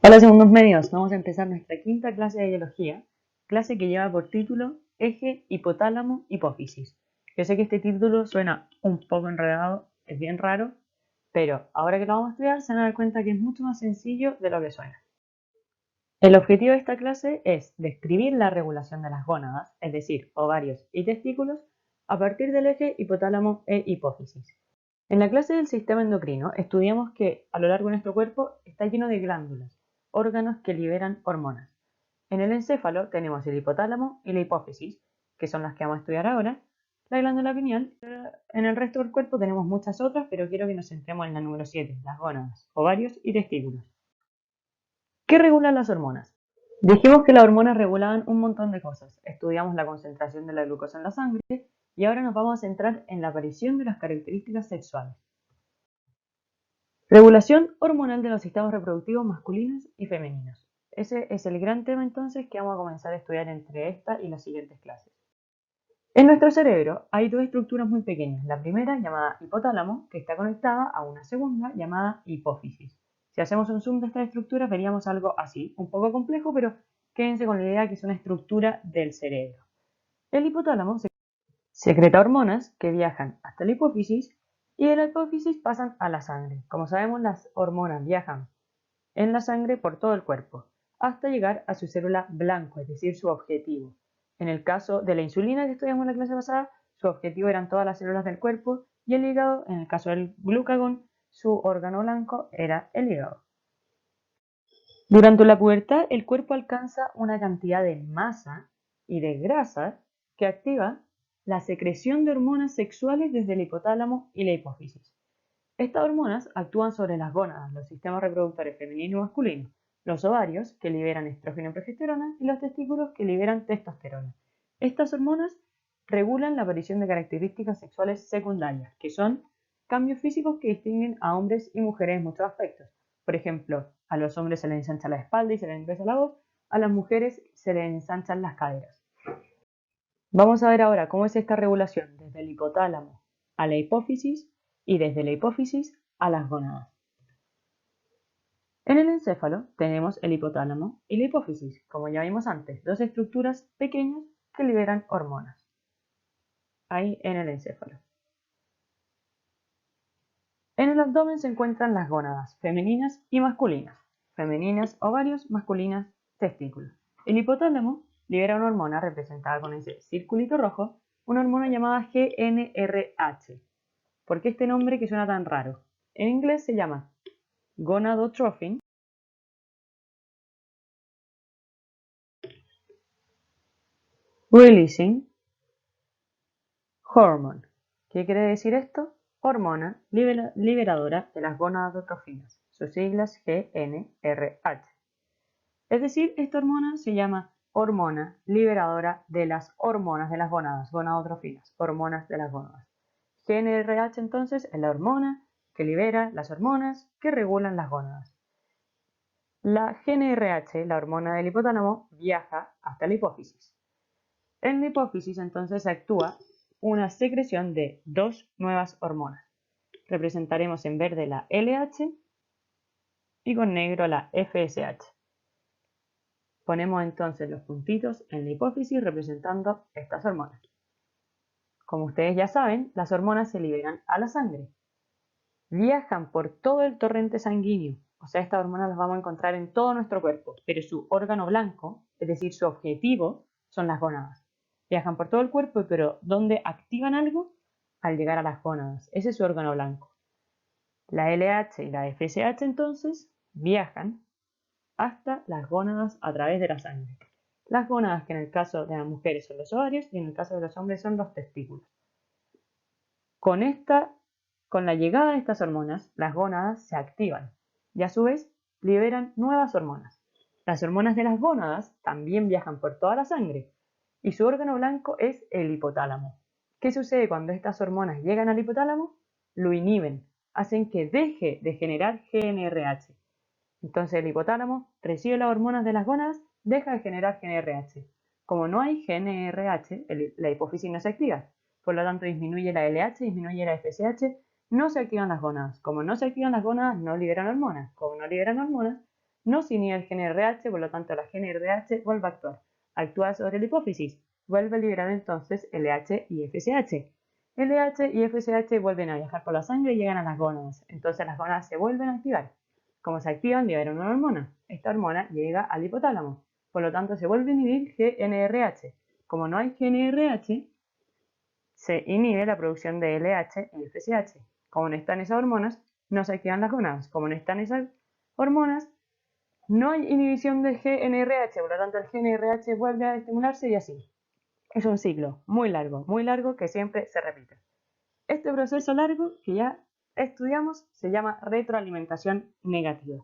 Hola segundos medios, vamos a empezar nuestra quinta clase de biología, clase que lleva por título Eje hipotálamo-hipófisis. Yo sé que este título suena un poco enredado, es bien raro, pero ahora que lo vamos a estudiar se van a dar cuenta que es mucho más sencillo de lo que suena. El objetivo de esta clase es describir la regulación de las gónadas, es decir, ovarios y testículos, a partir del eje hipotálamo e hipófisis. En la clase del sistema endocrino estudiamos que a lo largo de nuestro cuerpo está lleno de glándulas, órganos que liberan hormonas. En el encéfalo tenemos el hipotálamo y la hipófisis, que son las que vamos a estudiar ahora, la glándula pineal. En el resto del cuerpo tenemos muchas otras, pero quiero que nos centremos en la número 7, las gónadas, ovarios y testículos. ¿Qué regulan las hormonas? Dijimos que las hormonas regulaban un montón de cosas. Estudiamos la concentración de la glucosa en la sangre y ahora nos vamos a centrar en la aparición de las características sexuales. Regulación hormonal de los sistemas reproductivos masculinos y femeninos. Ese es el gran tema entonces que vamos a comenzar a estudiar entre esta y las siguientes clases. En nuestro cerebro hay dos estructuras muy pequeñas. La primera, llamada hipotálamo, que está conectada a una segunda llamada hipófisis. Si hacemos un zoom de estas estructuras veríamos algo así, un poco complejo, pero quédense con la idea que es una estructura del cerebro. El hipotálamo secreta hormonas que viajan hasta la hipófisis y de la hipófisis pasan a la sangre. Como sabemos, las hormonas viajan en la sangre por todo el cuerpo, hasta llegar a su célula blanco, es decir, su objetivo. En el caso de la insulina que estudiamos en la clase pasada, su objetivo eran todas las células del cuerpo y el hígado, en el caso del glucagón, su órgano blanco era el hígado. Durante la pubertad, el cuerpo alcanza una cantidad de masa y de grasa que activa la secreción de hormonas sexuales desde el hipotálamo y la hipófisis. Estas hormonas actúan sobre las gónadas, los sistemas reproductores femenino y masculino, los ovarios, que liberan estrógeno y progesterona, y los testículos, que liberan testosterona. Estas hormonas regulan la aparición de características sexuales secundarias, que son cambios físicos que distinguen a hombres y mujeres en muchos aspectos. Por ejemplo, a los hombres se les ensancha la espalda y se les engresa la voz, a las mujeres se les ensanchan las caderas. Vamos a ver ahora cómo es esta regulación desde el hipotálamo a la hipófisis y desde la hipófisis a las gónadas. En el encéfalo tenemos el hipotálamo y la hipófisis, como ya vimos antes, dos estructuras pequeñas que liberan hormonas. Ahí en el encéfalo. En el abdomen se encuentran las gónadas, femeninas y masculinas. Femeninas, ovarios, masculinas, testículos. El hipotálamo libera una hormona representada con ese circulito rojo, una hormona llamada GnRH. ¿Por qué este nombre que suena tan raro? En inglés se llama gonadotrophin releasing hormone. ¿Qué quiere decir esto? Hormona liberadora de las gonadotrofinas, sus siglas GnRH. Es decir, esta hormona se llama hormona liberadora de las hormonas de las gónadas, gonadotrofinas, hormonas de las gónadas. GnRH entonces es la hormona que libera las hormonas que regulan las gónadas. La GnRH, la hormona del hipotálamo, viaja hasta la hipófisis. En la hipófisis entonces actúa una secreción de dos nuevas hormonas. Representaremos en verde la LH y con negro la FSH. Ponemos entonces los puntitos en la hipófisis representando estas hormonas. Como ustedes ya saben, las hormonas se liberan a la sangre. Viajan por todo el torrente sanguíneo, o sea, estas hormonas las vamos a encontrar en todo nuestro cuerpo, pero su órgano blanco, es decir, su objetivo, son las gónadas. Viajan por todo el cuerpo, pero ¿dónde activan algo? Al llegar a las gónadas. Ese es su órgano blanco. La LH y la FSH entonces viajan hasta las gónadas a través de la sangre. Las gónadas, que en el caso de las mujeres son los ovarios y en el caso de los hombres son los testículos. Con la llegada de estas hormonas, las gónadas se activan y a su vez liberan nuevas hormonas. Las hormonas de las gónadas también viajan por toda la sangre y su órgano blanco es el hipotálamo. ¿Qué sucede cuando estas hormonas llegan al hipotálamo? Lo inhiben, hacen que deje de generar GnRH. Entonces el hipotálamo recibe las hormonas de las gónadas, deja de generar GnRH. Como no hay GnRH, la hipófisis no se activa. Por lo tanto, disminuye la LH, disminuye la FSH, no se activan las gónadas. Como no se activan las gónadas, no liberan hormonas. Como no liberan hormonas, no se inhibe el gen RH, por lo tanto la gen RH vuelve a actuar. Actúa sobre la hipófisis, vuelve a liberar entonces LH y FSH. LH y FSH vuelven a viajar por la sangre y llegan a las gónadas. Entonces las gónadas se vuelven a activar. Como se activan, liberan una hormona. Esta hormona llega al hipotálamo. Por lo tanto, se vuelve a inhibir GNRH. Como no hay GNRH, se inhibe la producción de LH y FSH. Como no están esas hormonas, no se activan las gónadas. Como no están esas hormonas, no hay inhibición de GNRH. Por lo tanto, el GNRH vuelve a estimularse y así. Es un ciclo muy largo que siempre se repite. Este proceso largo que ya estudiamos se llama retroalimentación negativa.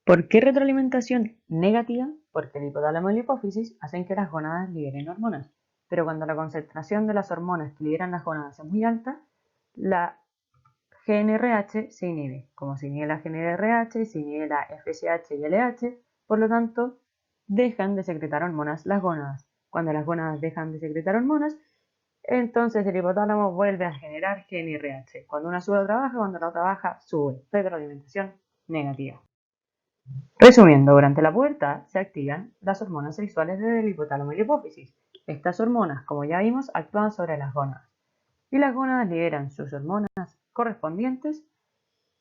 ¿Por qué retroalimentación negativa? Porque el hipotálamo y la hipófisis hacen que las gónadas liberen hormonas, pero cuando la concentración de las hormonas que liberan las gónadas es muy alta, la GNRH se inhibe. Como se inhibe la GNRH, se inhibe la FSH y LH, por lo tanto, dejan de secretar hormonas las gónadas. Cuando las gónadas dejan de secretar hormonas, entonces el hipotálamo vuelve a generar GNRH. Cuando una sube otra baja, cuando la otra baja, sube. Retroalimentación negativa. Resumiendo, durante la pubertad se activan las hormonas sexuales del hipotálamo y la hipófisis. Estas hormonas, como ya vimos, actúan sobre las gónadas. Y las gónadas liberan sus hormonas correspondientes.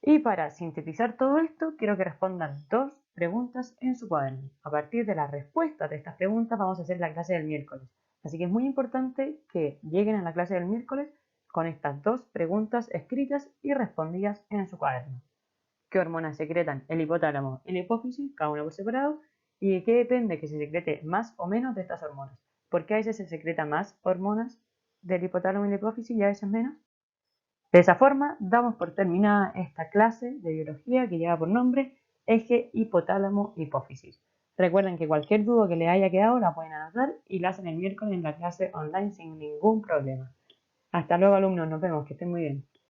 Y para sintetizar todo esto, quiero que respondan 2 preguntas en su cuaderno. A partir de la respuesta de estas preguntas vamos a hacer la clase del miércoles. Así que es muy importante que lleguen a la clase del miércoles con estas 2 preguntas escritas y respondidas en su cuaderno. ¿Qué hormonas secretan el hipotálamo y la hipófisis, cada una por separado? ¿Y de qué depende que se secrete más o menos de estas hormonas? ¿Por qué a veces se secreta más hormonas del hipotálamo y la hipófisis y a veces menos? De esa forma, damos por terminada esta clase de biología que lleva por nombre eje hipotálamo-hipófisis. Recuerden que cualquier duda que les haya quedado la pueden anotar y la hacen el miércoles en la clase online sin ningún problema. Hasta luego, alumnos, nos vemos, que estén muy bien.